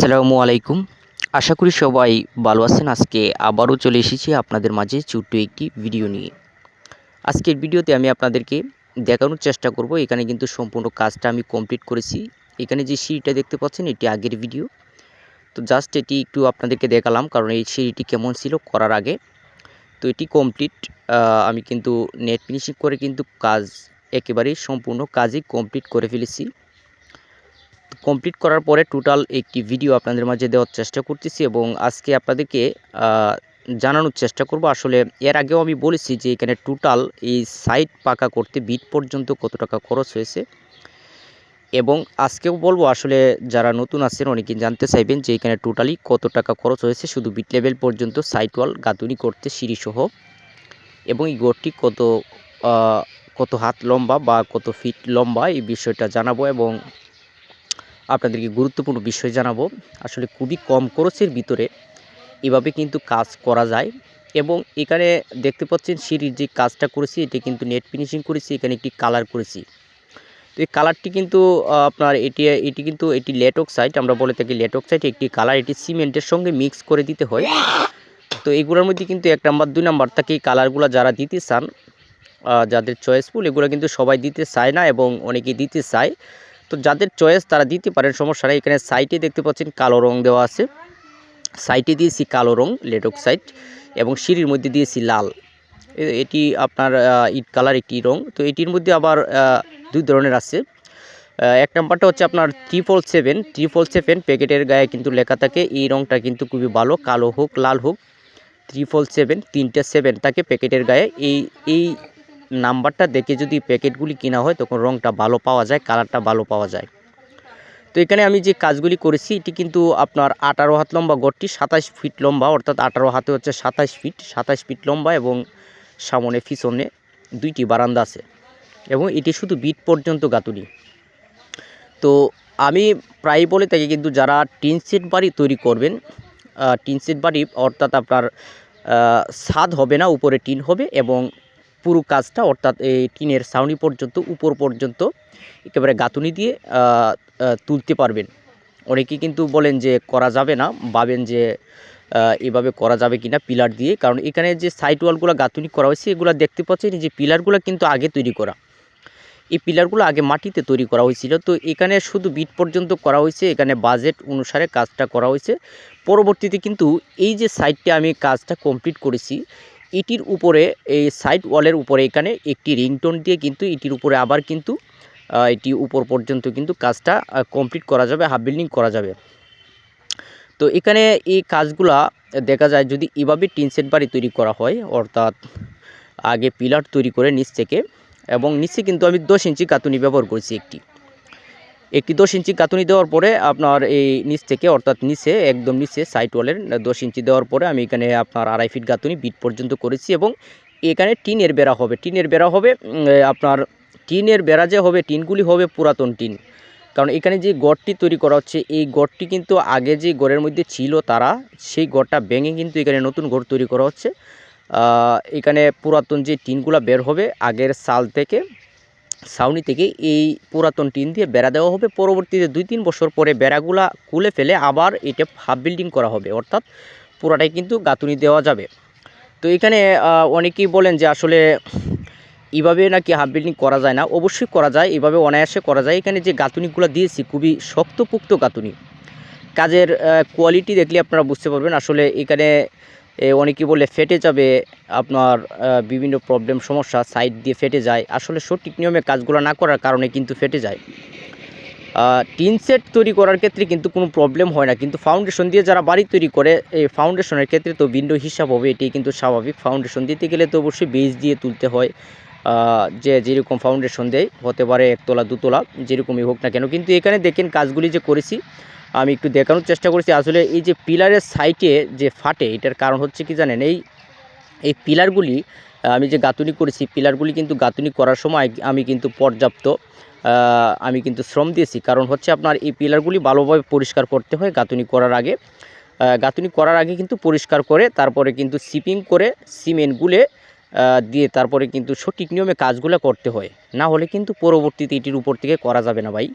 আসসালামু আলাইকুম। আশা করি সবাই ভালো আছেন। আজকে আবারও চলে এসেছি আপনাদের মাঝে ছোট্ট একটি ভিডিও নিয়ে। আজকের ভিডিওতে আমি আপনাদেরকে দেখানোর চেষ্টা করব, এখানে কিন্তু সম্পূর্ণ কাজটা আমি কমপ্লিট করেছি। এখানে যে সিঁড়িটা দেখতে পাচ্ছেন এটি আগের ভিডিও। তো জাস্ট এটি একটু আপনাদেরকে দেখালাম, কারণ এই সিঁড়িটি কেমন ছিল করার আগে। তো এটি কমপ্লিট। আমি কিন্তু নেট ফিনিশিং করে কিন্তু কাজ একেবারেই সম্পূর্ণ কাজই কমপ্লিট করে ফেলেছি। কমপ্লিট করার পরে টোটাল একটি ভিডিও আপনাদের মাঝে দেওয়ার চেষ্টা করতেছি এবং আজকে আপনাদেরকে জানানোর চেষ্টা করব। আসলে এর আগেও আমি বলেছি যে এখানে টোটাল এই সাইট পাকা করতে বিট পর্যন্ত কত টাকা খরচ হয়েছে, এবং আজকেও বলবো আসলে যারা নতুন আছেন অনেকেই জানতে চাইবেন যে এখানে টোটালি কত টাকা খরচ হয়েছে শুধু বিট লেভেল পর্যন্ত সাইট ওয়াল গাঁথুনি করতে সিঁড়িসহ, এবং এই গড়টি কত হাত লম্বা বা কত ফিট লম্বা এই বিষয়টা জানাবো এবং আপনাদেরকে গুরুত্বপূর্ণ বিষয় জানাবো। আসলে খুবই কম খরচের ভিতরে এভাবে কিন্তু কাজ করা যায়। এবং এখানে দেখতে পাচ্ছেন সিঁড়ির যে কাজটা করেছি এটি কিন্তু নেট ফিনিশিং করেছি, এখানে একটি কালার করেছি। তো এই কালারটি কিন্তু আপনার এটি লেট অক্সাইড, আমরা বলে থাকি লেট অক্সাইড একটি কালার, এটি সিমেন্টের সঙ্গে মিক্স করে দিতে হয়। তো এগুলোর মধ্যে কিন্তু 1 নাম্বার 2 নাম্বার থাকে এই কালারগুলো যারা দিতে চান, যাদের চয়েসফুল, এগুলো কিন্তু সবাই দিতে চায় না এবং অনেকেই দিতে চায়। তো যাদের চয়েস তারা দিতে পারেন, সমস্যা নেই। এখানে সাইটে দেখতে পাচ্ছেন কালো রং দেওয়া আছে, সাইটে দিয়েছি কালো রং লেড অক্সাইড, এবং সিঁড়ির মধ্যে দিয়েছি লাল। এটি আপনার ইট কালার একটি রং। তো এটির মধ্যে আবার দুই ধরনের আছে। 1 নাম্বারটা হচ্ছে আপনার 777 প্যাকেটের গায়ে কিন্তু লেখা থাকে, এই রংটা কিন্তু খুবই ভালো, কালো হোক লাল হোক 777 তিনটে 7 থাকে প্যাকেটের গায়ে। এই নাম্বারটা দেখে যদি প্যাকেটগুলি কেনা হয় তখন রংটা ভালো পাওয়া যায়, কালারটা ভালো পাওয়া যায়। তো এখানে আমি যে কাজগুলি করেছি এটি কিন্তু আপনার 18 হাত লম্বা গড়টি 27 ফিট লম্বা, অর্থাৎ 18 হাতে হচ্ছে 27 ফিট লম্বা, এবং সামনে পিছনে দুইটি বারান্দা আছে, এবং এটি শুধু বিট পর্যন্ত গাঁথুনি। তো আমি প্রায় বলে থাকি কিন্তু যারা টিন শেড বাড়ি তৈরি করবেন, টিন শেড বাড়ি অর্থাৎ আপনার ছাদ হবে না, উপরে টিন হবে, এবং পুরো কাজটা অর্থাৎ এই টিনের ছাউনি পর্যন্ত উপর পর্যন্ত একেবারে গাঁথুনি দিয়ে তুলতে পারবেন। অনেকেই কিন্তু বলেন যে করা যাবে না, ভাবেন যে এভাবে করা যাবে কিনা পিলার দিয়ে, কারণ এখানে যে সাইড ওয়ালগুলো গাঁথুনি করা হয়েছে এগুলো দেখতে পাচ্ছেন যে পিলারগুলো কিন্তু আগে তৈরি করা, এই পিলারগুলো আগে মাটিতে তৈরি করা হয়েছিল। তো এখানে শুধু বিট পর্যন্ত করা হয়েছে, এখানে বাজেট অনুসারে কাজটা করা হয়েছে। পরবর্তীতে কিন্তু এই যে সাইডটা আমি কাজটা কমপ্লিট করেছি এটির উপরে, এই সাইড ওয়ালের উপরে এখানে একটি রিংটোন দিয়ে কিন্তু এটির উপরে আবার কিন্তু এটি উপর পর্যন্ত কিন্তু কাজটা কমপ্লিট করা যাবে, হাফ বিল্ডিং করা যাবে। তো এখানে এই কাজগুলা দেখা যায় যদি এভাবে টিন শেড বাড়ি তৈরি করা হয়, অর্থাৎ আগে পিলার তৈরি করে নিচ থেকে, এবং নিচে কিন্তু আমি 10 ইঞ্চি গাঁথুনি ব্যবহার করেছি, একটি 10 ইঞ্চি গাঁথুনি দেওয়ার পরে আপনার এই নিচ থেকে, অর্থাৎ নিচে একদম নিচে সাইড ওয়ালের 10 ইঞ্চি দেওয়ার পরে আমি এখানে আপনার 2.5 ফিট গাঁথুনি বিট পর্যন্ত করেছি, এবং এখানে টিনের বেড়া হবে। আপনার টিনের বেড়া যে হবে, টিনগুলি হবে পুরাতন টিন, কারণ এখানে যে গড়টি তৈরি করা হচ্ছে এই গড়টি কিন্তু আগে যে গড়ের মধ্যে ছিল তারা সেই গড়টা ভেঙে কিন্তু এখানে নতুন গড় তৈরি করা হচ্ছে। এখানে পুরাতন যে টিনগুলো বের হবে আগের সাল থেকে, ছাউনি থেকে, এই পুরাতন টিন দিয়ে বেড়া দেওয়া হবে। পরবর্তীতে 2-3 বছর পরে বেড়াগুলা খুলে ফেলে আবার এটা হাফ বিল্ডিং করা হবে, অর্থাৎ পুরাটাই কিন্তু গাঁথুনি দেওয়া যাবে। তো এখানে অনেকেই বলেন যে আসলে এভাবে নাকি হাফ বিল্ডিং করা যায় না। অবশ্যই করা যায়, এভাবে অনায়াসে করা যায়। এখানে যে গাঁথুনিগুলো দিয়েছি খুবই শক্তপোক্ত গাঁথুনি, কাজের কোয়ালিটি দেখলে আপনারা বুঝতে পারবেন। আসলে এখানে অনেকেই বলে ফেটে যাবে, আপনার বিভিন্ন প্রবলেম সমস্যা, সাইড দিয়ে ফেটে যায়। আসলে সঠিক নিয়মে কাজগুলো না করার কারণে কিন্তু ফেটে যায়। টিন সেট তৈরি করার ক্ষেত্রে কিন্তু কোনো প্রবলেম হয় না, কিন্তু ফাউন্ডেশন দিয়ে যারা বাড়ি তৈরি করে এই ফাউন্ডেশনের ক্ষেত্রে তো ভিন্ন হিসাব হবে, এটি কিন্তু স্বাভাবিক। ফাউন্ডেশন দিতে গেলে তো অবশ্যই বেস দিয়ে তুলতে হয়, যে যেরকম ফাউন্ডেশন দেয়, হতে পারে 1 তলা 2 তলা যেরকমই হোক না কেন। কিন্তু এখানে দেখেন কাজগুলি যে করেছি আমি একটু দেখানোর চেষ্টা করেছি। আসলে এই যে পিলারের সাইডে যে ফাটে এটার কারণ হচ্ছে কি জানেন, এই পিলারগুলি আমি যে গাঁথুনি করেছি, পিলারগুলি কিন্তু গাঁথুনি করার সময় আমি কিন্তু পর্যাপ্ত আমি কিন্তু শ্রম দিয়েছি। কারণ হচ্ছে আপনার এই পিলারগুলি ভালোভাবে পরিষ্কার করতে হয় গাঁথুনি করার আগে। গাঁথুনি করার আগে কিন্তু পরিষ্কার করে তারপরে কিন্তু সিপিং করে সিমেন্ট গুলে দিয়ে তারপরে কিন্তু সঠিক নিয়মে কাজগুলো করতে হয়, না হলে কিন্তু পরবর্তীতে এটির উপর থেকে করা যাবে না ভাই।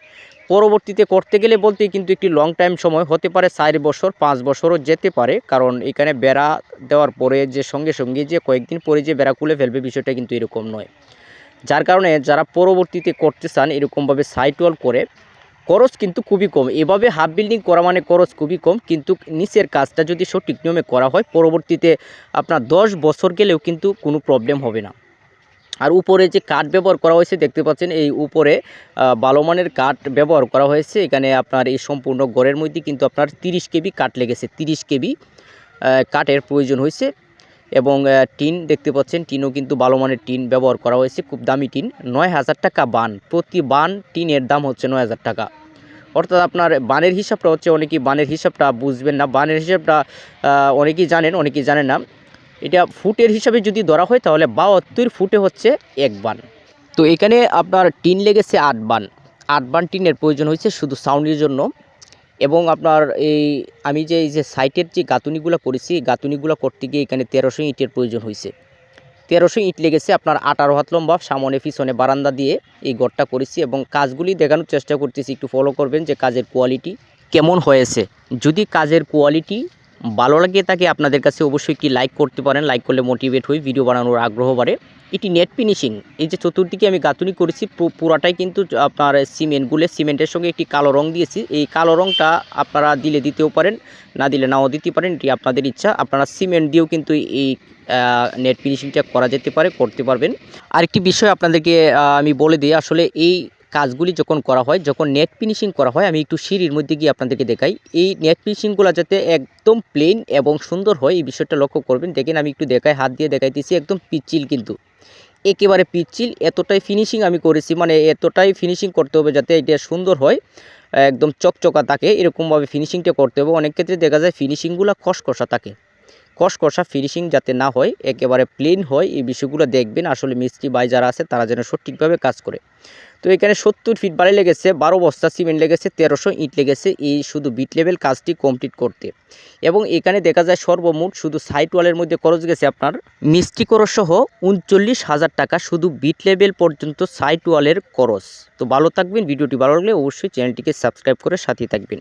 পরবর্তীতে করতে গেলে বলতে কিন্তু একটি লং টাইম সময় হতে পারে, 4 বছর 5 বছরও যেতে পারে, কারণ এখানে বেড়া দেওয়ার পরে যে সঙ্গে সঙ্গে যে কয়েকদিন পরে যে বেড়া খুলে ফেলবে বিষয়টা কিন্তু এরকম নয়। যার কারণে যারা পরবর্তীতে করতে চান এরকমভাবে সাইড ওয়াল করে, খরচ কিন্তু খুবই কম। এভাবে হাফ বিল্ডিং করা মানে খরচ খুবই কম, কিন্তু নিচের কাজটা যদি সঠিক নিয়মে করা হয় পরবর্তীতে আপনার 10 বছর গেলেও কিন্তু কোনো প্রবলেম হবে না। আর উপরে যে কাঠ ব্যবহার করা হয়েছে দেখতে পাচ্ছেন, এই উপরে ভালো মানের কাঠ ব্যবহার করা হয়েছে। এখানে আপনার এই সম্পূর্ণ ঘরের মধ্যে কিন্তু আপনার 30 কেবি কাঠ লেগেছে, 30 কেবি কাঠের প্রয়োজন হয়েছে। এবং টিন দেখতে পাচ্ছেন, টিনও কিন্তু ভালো মানের টিন ব্যবহার করা হয়েছে, খুব দামি টিন। 9,000 টাকা বান, প্রতি বান টিনের দাম হচ্ছে 9,000 টাকা। অর্থাৎ আপনার বানের হিসাবটা হচ্ছে, অনেকেই বানের হিসাবটা বুঝবেন না, বানের হিসাবটা অনেকেই জানেন অনেকেই জানেন না। এটা ফুটের হিসাবে যদি ধরা হয় তাহলে 72 ফুটে হচ্ছে 1 বান। তো এখানে আপনার টিন লেগেছে 8 বান, 8 বান টিনের প্রয়োজন হয়েছে শুধু সাউন্ডের জন্য। এবং আপনার আমি যে এই যে সাইটের যে গাঁথুনিগুলো করেছি, গাঁথুনিগুলো করতে গিয়ে এখানে 1300 ইটের প্রয়োজন হয়েছে। 1300 ইট লেগেছে আপনার 18 হাত লম্বা, সামনে পিছনে বারান্দা দিয়ে এই ঘরটা করেছি। এবং কাজগুলি দেখানোর চেষ্টা করতেছি, একটু ফলো করবেন যে কাজের কোয়ালিটি কেমন হয়েছে। যদি কাজের কোয়ালিটি ভালো লাগে থাকে আপনাদের কাছে অবশ্যই একটি লাইক করতে পারেন, লাইক করলে মোটিভেট হই, ভিডিও বানানোর আগ্রহ বাড়ে। এটি নেট ফিনিশিং, এই যে চতুর্দিকে আমি গাঁথুনি করেছি পুরাটাই কিন্তু আপনার সিমেন্টের সঙ্গে একটি কালো রং দিয়েছি। এই কালো রংটা আপনারা দিলে দিতেও পারেন, না দিলে নাও দিতে পারেন, এটি আপনাদের ইচ্ছা। আপনারা সিমেন্ট দিয়েও কিন্তু এই নেট ফিনিশিংটা করা যেতে পারে, করতে পারবেন। আরেকটি বিষয় আপনাদেরকে আমি বলে দিই, আসলে এই কাজগুলি যখন করা হয়, যখন নেট ফিনিশিং করা হয়, আমি একটু সিঁড়ির মধ্যে গিয়ে আপনাদেরকে দেখাই। এই নেট ফিনিশিংগুলো যাতে একদম প্লেন এবং সুন্দর হয় এই বিষয়টা লক্ষ্য করবেন। দেখেন আমি একটু দেখাই, হাত দিয়ে দেখাইতেছি, একদম পিচ্ছিল, কিন্তু একেবারে পিচ্ছিল, এতটাই ফিনিশিং আমি করেছি। মানে এতটাই ফিনিশিং করতে হবে যাতে এটা সুন্দর হয়, একদম চকচকা থাকে, এরকমভাবে ফিনিশিংটা করতে হবে। অনেক ক্ষেত্রে দেখা যায় ফিনিশিংগুলো খসখসা থাকে, কষকষা ফিনিশিং যাতে না হয়, একেবারে প্লেন হয়, এই বিষয়গুলো দেখবেন। আসলে মিস্ত্রি ভাই যারা আছে তারা যেন সঠিকভাবে কাজ করে। তো এখানে 70 ফিট বালি লেগেছে, 12 বস্তা সিমেন্ট লেগেছে, 1300 ইট লেগেছে এই শুধু বিট লেভেল কাজটি কমপ্লিট করতে। এবং এখানে দেখা যায় সর্বমোট শুধু সাইড ওয়ালের মধ্যে খরচ গেছে আপনার মিস্ত্রি খরচ সহ 39,000 টাকা, শুধু বিট লেভেল পর্যন্ত সাইড ওয়ালের খরচ। তো ভালো থাকবেন, ভিডিওটি ভালো লাগলে অবশ্যই চ্যানেলটিকে সাবস্ক্রাইব করে সাথে থাকবেন।